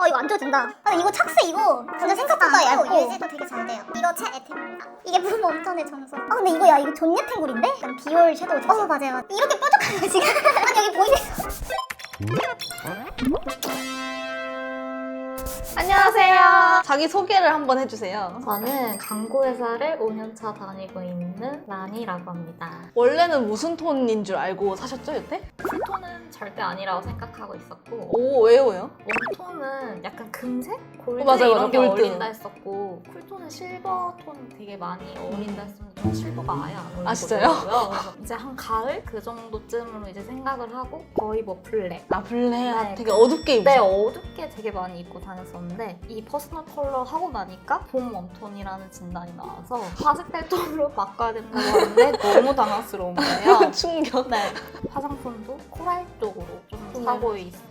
이거 안 줘준다. 근데 이거 착스 이거 진짜 생각보다 얇고 유지도 되게 잘 돼요. 이거 책 애템입니다. 이게 품 웜톤의 정석. 근데 이거 야 이거 존예 탱글인데? 약간 비올 섀도우 재질. 맞아요. 이렇게 뾰족한 거 지금 아니 여기 보이겠어. 안녕하세요. 자기 소개를 한번 해주세요. 저는 광고회사를 5년차 다니고 있는 라니라고 합니다. 원래는 무슨 톤인 줄 알고 사셨죠, 여태? 쿨톤은 절대 아니라고 생각하고 있었고 오, 왜요? 웜톤은 약간 금색? 골드 맞아, 이런 게 골드. 어울린다 했었고 쿨톤은 실버톤 되게 많이 어울린다 했었는데 전 실버가 아예 안 어울리더라고요. 아, 진짜요? 그래서 이제 한 가을 그 정도쯤으로 이제 생각을 하고 거의 뭐 블랙 아, 블랙. 네. 되게 어둡게 입으세요. 네, 어둡게 되게 많이 입고 다녔었는데 이 퍼스널 컬러 하고 나니까 봄 웜톤이라는 진단이 나와서 파스텔 톤으로 바꿔야 된다고 하는데 너무 당황스러운 거예요. 충격. 네, 화장품도 코랄 쪽으로 좀 사고 있습니다.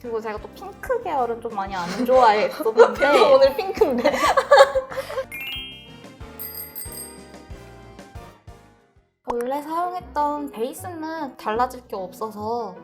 그리고 제가 또 핑크 계열은 좀 많이 안 좋아했었는데 오늘 핑크인데. 원래 사용했던 베이스는 달라질 게 없어서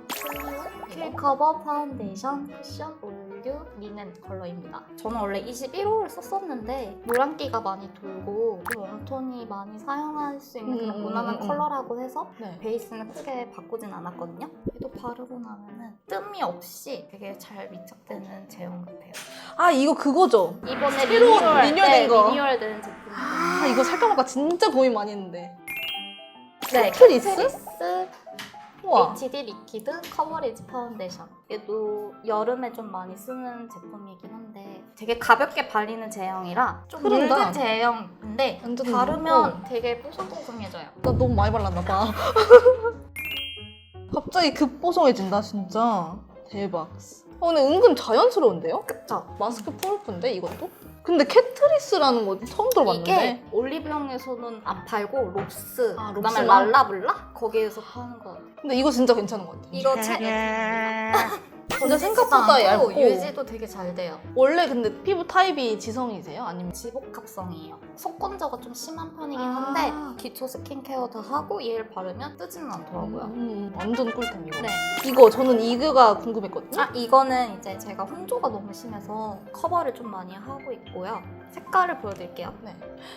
킬 커버, 파운데이션, 쿠션, 올류, 리넨 컬러입니다. 저는 원래 21호를 썼었는데 노란기가 많이 돌고 좀 웜톤이 많이 사용할 수 있는 그런 무난한 컬러라고 해서 네. 베이스는 크게 바꾸진 않았거든요. 그래도 바르고 나면은 뜸이 없이 되게 잘 밀착되는 제형 같아요. 아, 이거 그거죠? 이번에 새로 리뉴얼된 거. 리뉴얼된 제품입니다. 아, 이거 살까 말까 진짜 고민 많이 했는데. 네, 캐트리스? 캐트리스 우와. HD 리퀴드 커버리지 파운데이션. 얘도 여름에 좀 많이 쓰는 제품이긴 한데 되게 가볍게 발리는 제형이라 좀 흐른다. 묽은 제형인데 완전 바르면 되게 뽀송뽀송해져요. 나 너무 많이 발랐나 봐. 갑자기 급보송해진다, 진짜. 대박. 근데 은근 자연스러운데요? 그쵸? 마스크 프루프인데, 이것도? 근데 캐트리스라는 거 처음 들어봤는데. 이게 올리브영에서는 안 팔고 롭스, 아, 그다음에 롭스만? 랄라블라? 거기에서 파는 거 같아요. 근데 이거 진짜 괜찮은 것 같아. 이거 책 근데 생각보다 얇고. 유지도 되게 잘 돼요. 원래 근데 피부 타입이 지성이세요? 아니면 지복합성이에요. 속건조가 좀 심한 편이긴 아. 한데 기초 스킨케어 다 하고 얘를 바르면 뜨지는 않더라고요. 완전 꿀템 이거. 네. 이거 저는 이거가 궁금했거든요. 이거는 이제 제가 홍조가 너무 심해서 커버를 좀 많이 하고 있고요. 색깔을 보여드릴게요. 네.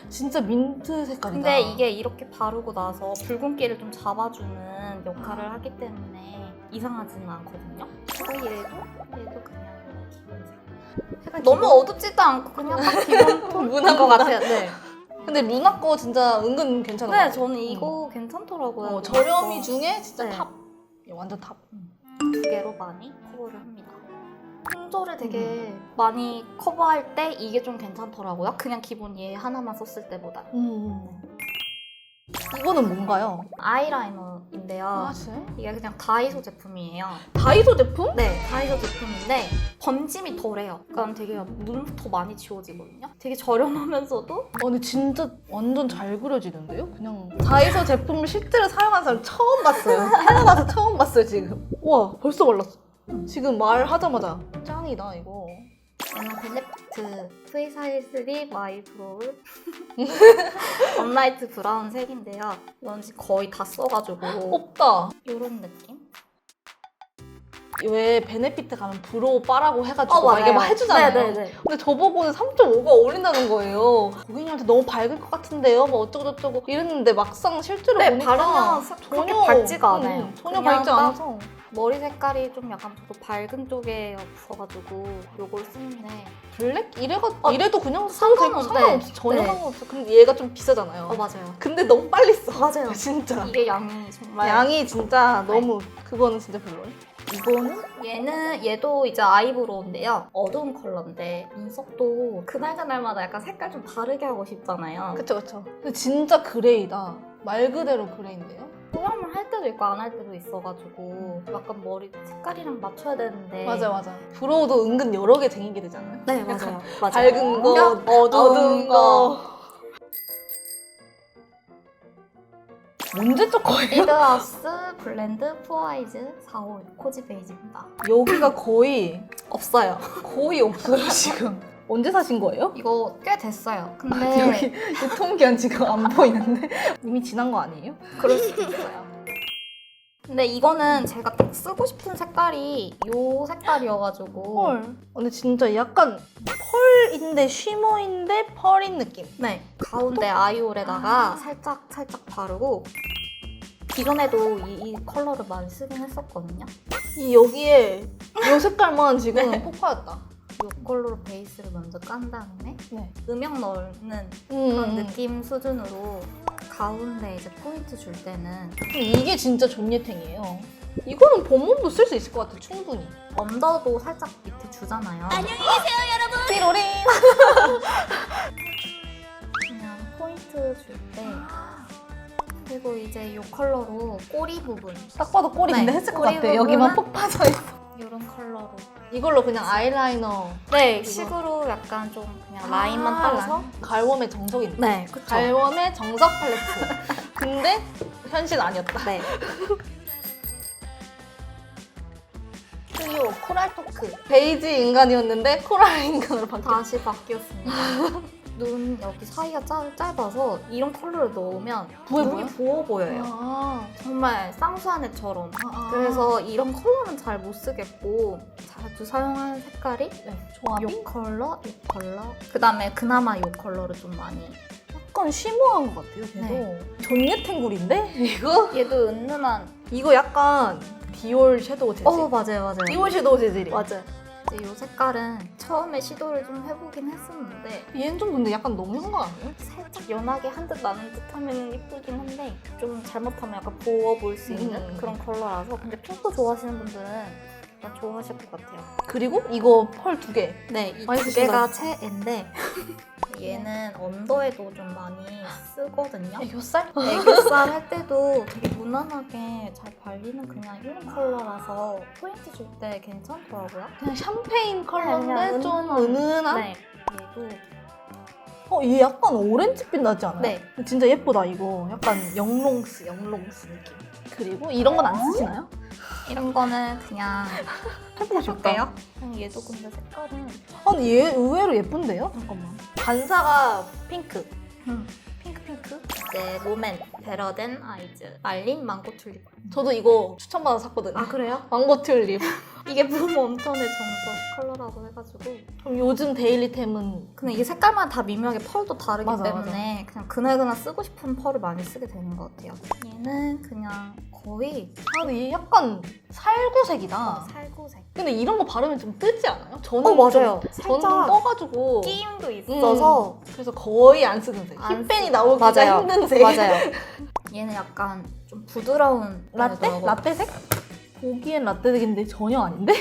진짜 민트 색깔이다. 근데 이게 이렇게 바르고 나서 붉은기를 좀 잡아주는 역할을 하기 때문에 이상하지는 않거든요. 그래서 얘도 그냥 기본색. 너무 어둡지도 않고 그냥 딱 기본 톤인 무난 것 같아요. 네. 근데 루나 거 진짜 은근 괜찮은 것 네, 같아요. 저는 이거 괜찮더라고요. 저렴이 중에 진짜 네. 탑. 완전 탑. 두 개로 많이 커버를 합니다. 홍조를 되게 많이 커버할 때 이게 좀 괜찮더라고요. 그냥 기본 얘 하나만 썼을 때보다. 이거는 뭔가요? 아이라이너인데요. 진짜요? 이게 그냥 다이소 제품이에요. 다이소 제품? 네, 다이소 제품인데 번짐이 덜해요. 그러니까 되게 눈부터 많이 지워지거든요. 되게 저렴하면서도 근데 진짜 완전 잘 그려지는데요? 그냥 다이소 제품을 실제로 사용한 사람 처음 봤어요. 태어나서 처음 봤어요, 지금. 우와, 벌써 발랐어. 지금 말하자마자 짱이다, 이거. 얘는 벨레트 V413 마이 브로우 원라이트 브라운 색인데요. 이건 거의 다 써가지고 없다. 이런 느낌? 왜 베네피트 가면 브로우 빠라고 해가지고 막 맞아요. 이게 막 해주잖아요. 네네네. 근데 저보고는 3.5가 어울린다는 거예요. 고객님한테 너무 밝을 것 같은데요? 뭐 어쩌고저쩌고 이랬는데 막상 실제로 네, 보니까 바르면 그렇게 밝지가 않아요. 전혀 그냥 밝지 딱 않아서. 머리 색깔이 좀 약간 저도 밝은 쪽에 없어가지고 요걸 쓰는데 블랙? 이래도 그냥 써도 되고 상관없- 상관없어. 네. 전혀 네. 상관없어. 근데 얘가 좀 비싸잖아요. 맞아요. 근데 너무 빨리 써. 맞아요. 진짜. 이게 양이 정말 양이 진짜 너무 그거는 진짜 별로예요. 이거는? 얘도 이제 아이브로우인데요. 어두운 컬러인데 눈썹도 그날그날마다 약간 색깔 좀 다르게 하고 싶잖아요. 그쵸. 근데 진짜 그레이다. 말 그대로 그레이인데요? 포함을 할 때도 있고 안 할 때도 있어가지고 약간 머리 색깔이랑 맞춰야 되는데 맞아. 브로우도 은근 여러 개 쟁이게 되잖아요. 네, 약간 맞아요. 밝은 거, 어두운 거. 언제적 거예요? 리드하우스 블렌드 푸어아이즈 45 코지 베이지입니다. 여기가 거의 없어요. 지금. 언제 사신 거예요? 이거 꽤 됐어요. 근데 여기 유통기한 지금 안 보이는데 이미 지난 거 아니에요? 그럴 수도 있어요. 근데 이거는 제가 딱 쓰고 싶은 색깔이 이 색깔이어가지고. 펄. 근데 진짜 약간 펄인데 쉬머인데 펄인 느낌. 네. 가운데 아이홀에다가 살짝 바르고. 기존에도 이 컬러를 많이 쓰긴 했었거든요. 이 여기에 이 색깔만 지금 폭파였다. 이 컬러로 베이스를 먼저 깐 다음에 네. 음영 넣는 그런 느낌 수준으로 가운데 이제 포인트 줄 때는 이게 진짜 존예탱이에요. 이거는 봄몸도 쓸 수 있을 것 같아, 충분히. 언더도 살짝 밑에 주잖아요. 안녕히 계세요, 여러분. 띠로링. 그냥 포인트 줄 때. 그리고 이제 이 컬러로 꼬리 부분 딱 봐도 꼬리 근데 네, 했을 것 꼬리 같아. 부분은- 여기만 폭 파져 있어. 이런 컬러로. 이걸로 그냥 아이라이너. 네, 이거. 식으로 약간 좀 그냥 라인만 따서. 갈웜의 정석인데. 네, 그쵸. 갈웜의 정석 팔레트. 근데 현실 아니었다. 네. 클리오 코랄 토크. 베이지 인간이었는데 코랄 인간으로 바뀌었다. 다시 바뀌었습니다. 눈 여기 사이가 짧아서 이런 컬러를 넣으면 부해 눈이 보여? 부어 보여요. 아. 정말 쌍수한 애처럼. 아. 그래서 이런 컬러는 잘 못 쓰겠고 자주 사용하는 색깔이 네, 조합이 이 컬러, 이 컬러. 그다음에 그나마 이 컬러를 좀 많이. 약간 쉬머한 것 같아요. 걔도 네. 존예탱굴인데 이거 얘도 은은한. 이거 약간 디올 섀도우 재질. 맞아요. 디올 섀도우 재질이. 맞아요. 이제 이 색깔은 처음에 시도를 좀 해보긴 했었는데 얘는 좀 근데 약간 너무한 거 아니에요? 살짝 연하게 한 듯 나는 듯 하면 이쁘긴 한데 좀 잘못하면 약간 부어 보일 수 있는 그런 컬러라서 근데 핑크 좋아하시는 분들은 일단 좋아하실 것 같아요. 그리고 이거 펄 2개. 네, 이 많이 두 쓰신다. 개가 최애인데 얘는 언더에도 좀 많이 쓰거든요. 애교살? 애교살 할 때도 되게 무난하게 잘 발리는 그냥 이런 컬러라서 포인트 줄 때 괜찮더라고요. 그냥 샴페인 컬러인데 그냥 좀 은은한. 은은한? 네, 얘도 얘 약간 오렌지빛 나지 않아요? 네. 진짜 예쁘다 이거. 약간 영롱스 느낌. 그리고 이런 건 안 쓰시나요? 이런 거는 그냥 해보고 싶다. 해볼게요. 얘도 근데 색깔은 근데 얘 의외로 예쁜데요? 잠깐만. 반사가 핑크. 핑크? 이제 롬앤 베러덴 아이즈 말린 망고 튤립. 저도 이거 추천받아서 샀거든요. 아 그래요? 망고 튤립. 이게 붐 웜톤의 정석 컬러라고 해가지고 그럼 요즘 데일리템은 근데 이게 색깔만 다 미묘하게 펄도 다르기 맞아, 때문에 그냥 그날그날 쓰고 싶은 펄을 많이 쓰게 되는 것 같아요. 얘는 그냥 거의 근데 얘 약간 살구색이다. 살구색. 근데 이런 거 바르면 좀 뜨지 않아요? 저는 맞아요. 저는 좀 살짝 떠가지고 끼임도 있어서 그래서 거의 안 쓰는 색. 안 힙벤이 쓰- 나오기가 맞아요. 힘든 색. 맞아요. 얘는 약간 좀 부드러운 라떼? 편이더라고요. 라떼색? 보기엔 라떼색인데 전혀 아닌데?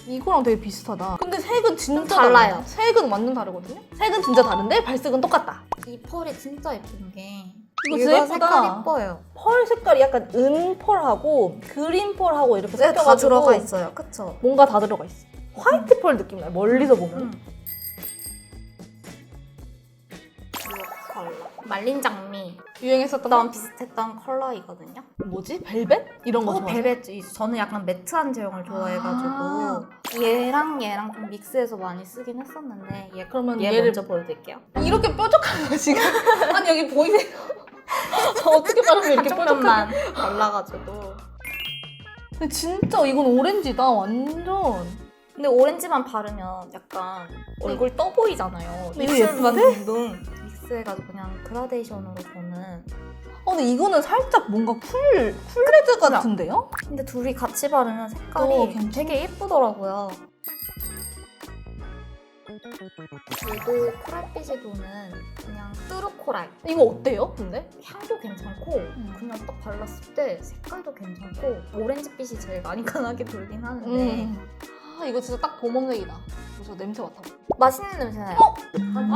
이거랑 되게 비슷하다. 근데 색은 진짜 좀 달라요. 다르네. 색은 완전 다르거든요? 색은 진짜 다른데 발색은 똑같다. 이 펄이 진짜 예쁜 게 이거 진짜 얘가 예쁘다. 색깔 예뻐요. 펄 색깔이 약간 은펄하고 그린 펄하고 이렇게 네, 섞여가지고 다 들어가 있어요. 그쵸? 뭔가 다 들어가 있어. 화이트 펄 느낌 나요. 멀리서 보면. 이 컬러. 말린 장미. 유행했었던 그다음 비슷했던 컬러이거든요. 뭐지? 벨벳? 이런 거 좋아해요? 벨벳. 저는 약간 매트한 제형을 좋아해가지고 얘랑 좀 믹스해서 많이 쓰긴 했었는데 그러면 얘 얘를 먼저 보여드릴게요. 이렇게 뾰족한 거 지금 아니 여기 보이세요? 저 어떻게 바르면 이렇게 뾰족한 한쪽면만 발라가지고. 근데 진짜 이건 오렌지다 완전. 근데 오렌지만 바르면 약간 얼굴 떠 보이잖아요. 이거 입술만 예쁜데? 둥둥 믹스해가지고 그냥 그라데이션으로 저는. 근데 이거는 살짝 뭔가 쿨레드 같은데요? 근데 둘이 같이 바르면 또 색깔이 괜찮아? 되게 예쁘더라고요. 얘도 코랄빛이 도는 그냥 뚜루 코랄. 이거 어때요? 근데? 향도 괜찮고 그냥 딱 발랐을 때 색깔도 괜찮고 오렌지빛이 제일 많이 강하게 돌긴 하는데 이거 진짜 딱 봄웜색이다. 저 냄새 맡아봐. 맛있는 냄새 나요.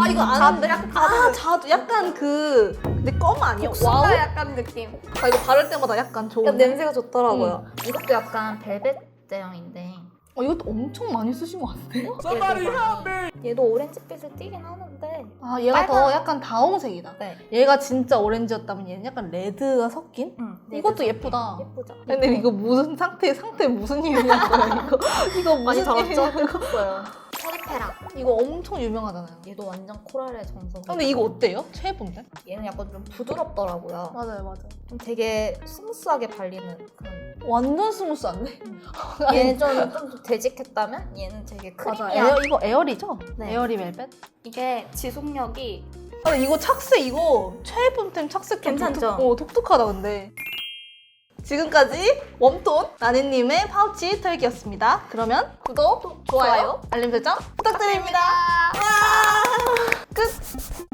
이거 아는데? 자두 약간 근데 껌 아니야? 복숭아 약간 느낌. 이거 바를 때마다 약간 좋은. 약간 냄새가 좋더라고요. 이것도 약간 벨벳 제형인데 이것도 엄청 많이 쓰신 것 같은데요? 얘도 오렌지빛을 띠긴 하는데 얘가 더 빨간- 약간 다홍색이다. 네. 얘가 진짜 오렌지였다면 얘는 약간 레드가 섞인? 이것도 예쁘다. 예쁘죠. 근데 이거 무슨 상태 무슨 일이냐고요 이거. 이거 많이 무슨 일이냐고. 달았죠? 컸어요. 페라. 이거 엄청 유명하잖아요. 얘도 완전 코랄의 정석. 근데 이거 어때요? 최애분데? 얘는 약간 좀 부드럽더라고요. 맞아요, 맞아요. 좀 되게 스무스하게 발리는 그런. 완전 스무스한데? 얘는 좀 되직했다면 얘는 되게 맞아. 크리미한. 이거 에어리죠? 네. 에어리 벨벳? 이게 지속력이 아, 이거 착색 이거 최애분템 착색 좀 괜찮죠? 독특하다 근데. 지금까지 웜톤 나니님의 파우치 털기였습니다. 그러면 구독, 좋아요. 알림 설정 부탁드립니다. 와! 끝!